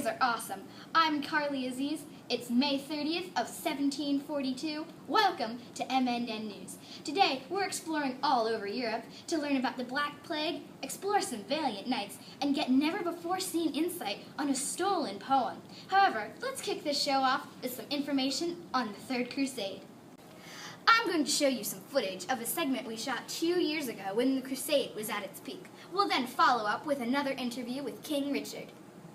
are awesome. I'm Carly Aziz. It's May 30th of 1742. Welcome to MNN News. Today, we're exploring all over Europe to learn about the Black Plague, explore some valiant knights, and get never-before-seen insight on a stolen poem. However, let's kick this show off with some information on the Third Crusade. I'm going to show you some footage of a segment we shot 2 years ago when the Crusade was at its peak. We'll then follow up with another interview with King Richard.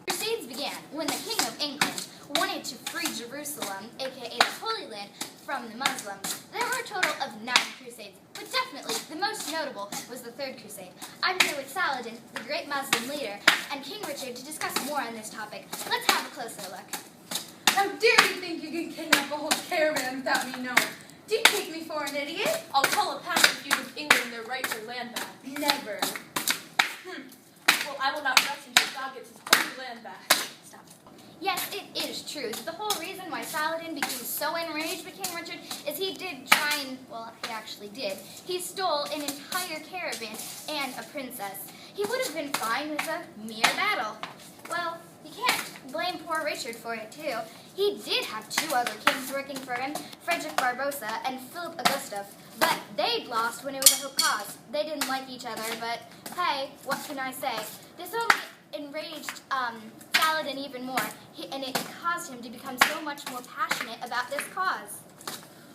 The Crusades began when the King of England wanted to free Jerusalem, aka the Holy Land, from the Muslims. There were a total of 9 crusades, but definitely the most notable was the Third Crusade. I'm here with Saladin, the great Muslim leader, and King Richard to discuss more on this topic. Let's have a closer look. How dare you think you can kidnap a whole caravan without me knowing? Do you take me for an idiot? I'll call a passive feud of England their right to land back. Never. Well, I will not rest until God gets his holy land back. Stop. Yes, it is true. The whole reason why Saladin became so enraged with King Richard is he did try and, well, he actually did. He stole an entire caravan and a princess. He would have been fine with a mere battle. Well, you can't blame poor Richard for it, too. He did have 2 other kings working for him, Frederick Barbarossa and Philip Augusta, but they'd lost when it was a whole cause. They didn't like each other, but hey, what can I say? This only enraged Saladin even more, and it caused him to become so much more passionate about this cause.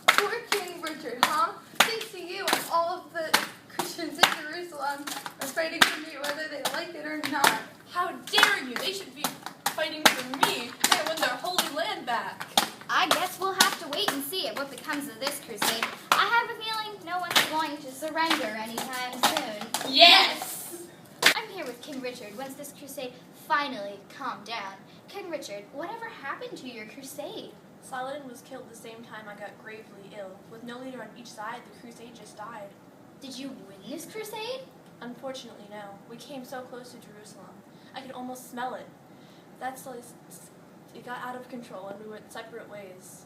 Poor King Richard, huh? Thanks to you, all of the Christians in Jerusalem are fighting for me whether they like it or not. How dare you? They should be fighting for me. They win their holy land back. I guess we'll have to wait and see what becomes of this crusade. I have a feeling no one's going to surrender anytime soon. Yes! I'm here with King Richard once this crusade finally calmed down. King Richard, whatever happened to your crusade? Saladin was killed the same time I got gravely ill. With no leader on each side, the crusade just died. Did you win this crusade? Unfortunately, no. We came so close to Jerusalem. I could almost smell it. It got out of control and we went separate ways.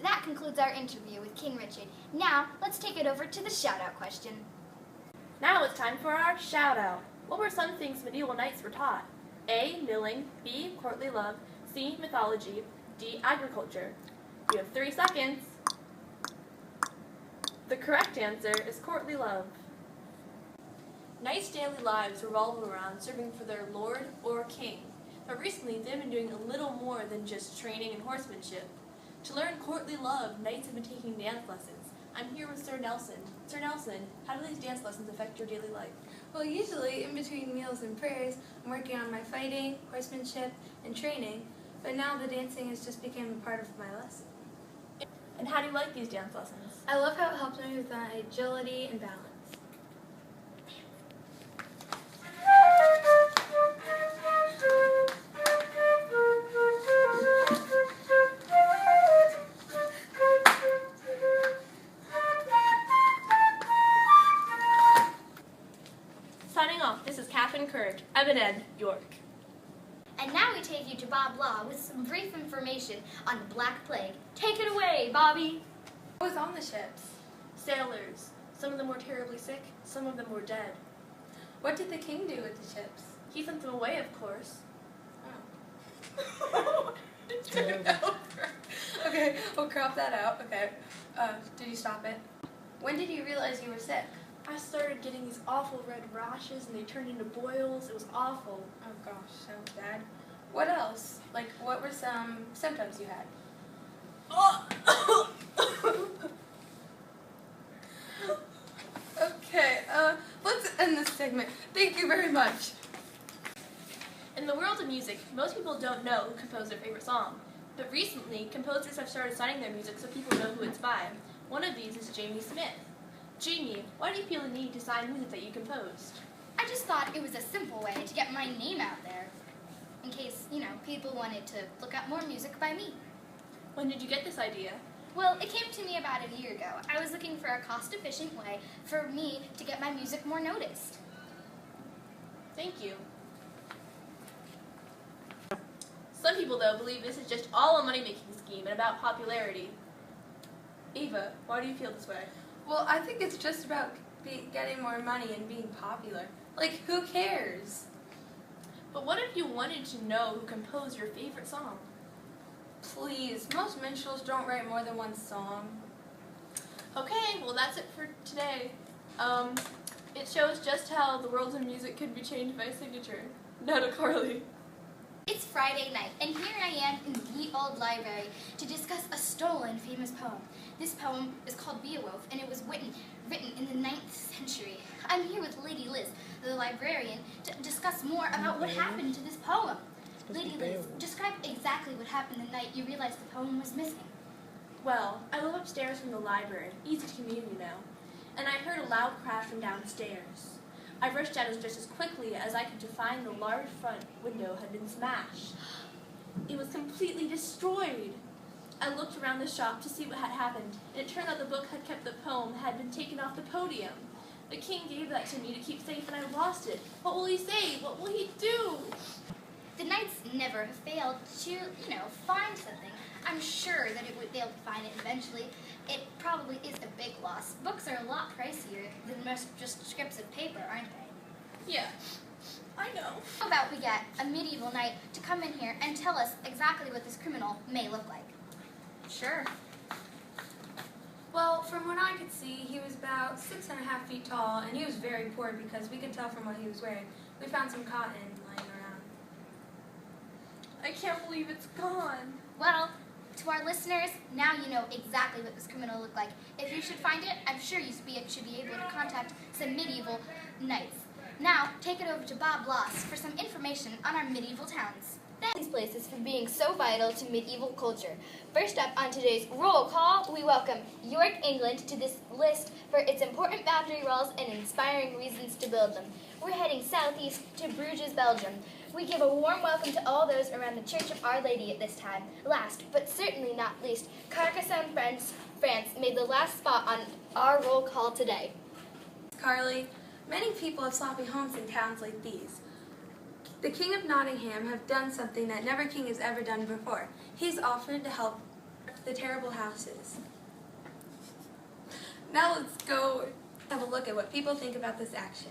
That concludes our interview with King Richard. Now, let's take it over to the shout-out question. Now it's time for our shout-out. What were some things medieval knights were taught? A. Milling. B. Courtly love. C. Mythology. D. Agriculture. You have 3 seconds. The correct answer is courtly love. Knights' daily lives revolve around serving for their lord or king. But recently, they've been doing a little more than just training and horsemanship. To learn courtly love, knights have been taking dance lessons. I'm here with Sir Nelson. Sir Nelson, how do these dance lessons affect your daily life? Well, usually in between meals and prayers, I'm working on my fighting, horsemanship, and training, but now the dancing has just become a part of my lesson. And how do you like these dance lessons? I love how it helps me with my agility and balance. Signing off, this is Catherine Courage, MNN, York. And now we take you to Bob Law with some brief information on the Black Plague. Take it away, Bobby. What was on the ships? Sailors. Some of them were terribly sick, some of them were dead. What did the king do with the ships? He sent them away, of course. Oh. Okay, we'll crop that out. Okay. Did you stop it? When did you realize you were sick? I started getting these awful red rashes and they turned into boils. It was awful. Oh gosh, sounds bad. What else? Like, what were some symptoms you had? Okay, let's end this segment. Thank you very much. In the world of music, most people don't know who composed their favorite song. But recently, composers have started signing their music so people know who it's by. One of these is Jamie Smith. Jamie, why do you feel the need to sign music that you composed? I just thought it was a simple way to get my name out there, in case, people wanted to look up more music by me. When did you get this idea? Well, it came to me about a year ago. I was looking for a cost-efficient way for me to get my music more noticed. Thank you. Some people, though, believe this is just all a money-making scheme and about popularity. Ava, why do you feel this way? Well, I think it's just about getting more money and being popular. Like, who cares? But what if you wanted to know who composed your favorite song? Please, most minstrels don't write more than one song. Okay, well that's it for today. It shows just how the world of music could be changed by signature. Now to Carly. It's Friday night, and here I am in the old library to discuss a stolen famous poem. This poem is called Beowulf, and it was written in the 9th century. I'm here with Lady Liz, the librarian, to discuss more about what happened to this poem. Lady Liz, describe exactly what happened the night you realized the poem was missing. Well, I live upstairs from the library, easy to commute, you know, and I heard a loud crash from downstairs. I rushed out just as quickly as I could to find the large front window had been smashed. It was completely destroyed. I looked around the shop to see what had happened, and it turned out the book had kept the poem had been taken off the podium. The king gave that to me to keep safe, and I lost it. What will he say? What will he do? The knights never have failed to, find something. I'm sure that they'll find it eventually. It probably is a big loss. Books are a lot pricier than just strips of paper, aren't they? Yeah, I know. How about we get a medieval knight to come in here and tell us exactly what this criminal may look like? Sure. Well, from what I could see, he was about 6.5 feet tall, and he was very poor because we could tell from what he was wearing. We found some cotton lying around. I can't believe it's gone. Well, to our listeners, now you know exactly what this criminal looked like. If you should find it, I'm sure you should be able to contact some medieval knights. Now, take it over to Bob Bloss for some information on our medieval towns. Thank these places for being so vital to medieval culture. First up on today's roll call, we welcome York, England to this list for its important boundary walls and inspiring reasons to build them. We're heading southeast to Bruges, Belgium. We give a warm welcome to all those around the Church of Our Lady at this time. Last, but certainly not least, Carcassonne, France made the last spot on our roll call today. Carly, many people have sloppy homes in towns like these. The King of Nottingham have done something that never king has ever done before. He's offered to help the terrible houses. Now let's go have a look at what people think about this action.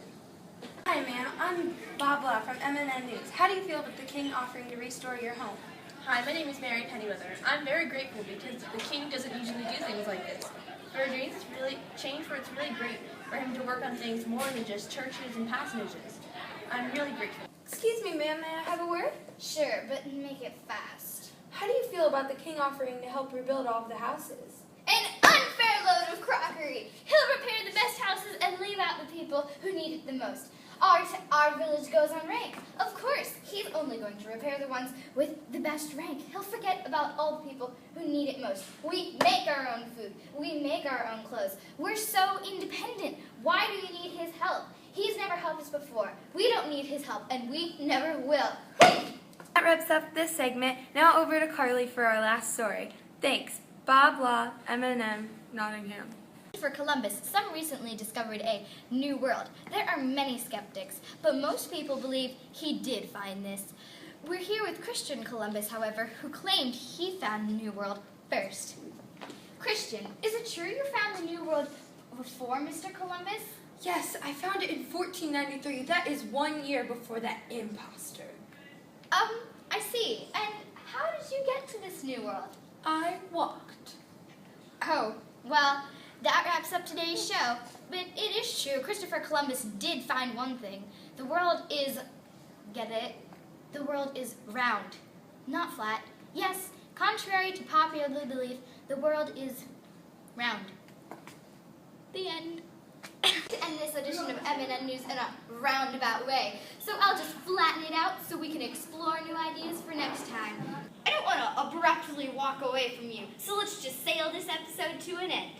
Hi, ma'am. I'm Babla from MNN News. How do you feel about the king offering to restore your home? Hi, my name is Mary Pennyweather. I'm very grateful because the king doesn't usually do things like this. For James, it's really great for him to work on things more than just churches and passages. I'm really grateful. Excuse me, ma'am. May I have a word? Sure, but make it fast. How do you feel about the king offering to help rebuild all of the houses? An unfair load of crockery! He'll repair the best houses and leave out the people who need it the most. Our village goes on rank. Of course, he's only going to repair the ones with the best rank. He'll forget about all the people who need it most. We make our own food. We make our own clothes. We're so independent. Why do you need his help? He's never helped us before. We don't need his help, and we never will. That wraps up this segment. Now over to Carly for our last story. Thanks. Bob Law, M&M, Nottingham. For Columbus, some recently discovered a new world. There are many skeptics, but most people believe he did find this. We're here with Christian Columbus, however, who claimed he found the new world first. Christian, is it true you found the new world before Mr. Columbus? Yes, I found it in 1493. That is 1 year before that imposter. I see. And how did you get to this new world? I walked. Oh, well, that wraps up today's show. But it is true, Christopher Columbus did find one thing. The world is, get it? The world is round, not flat. Yes, contrary to popular belief, the world is round. The end. To end this edition of M&N News in a roundabout way. So I'll just flatten it out so we can explore new ideas for next time. I don't want to abruptly walk away from you, so let's just sail this episode to an end.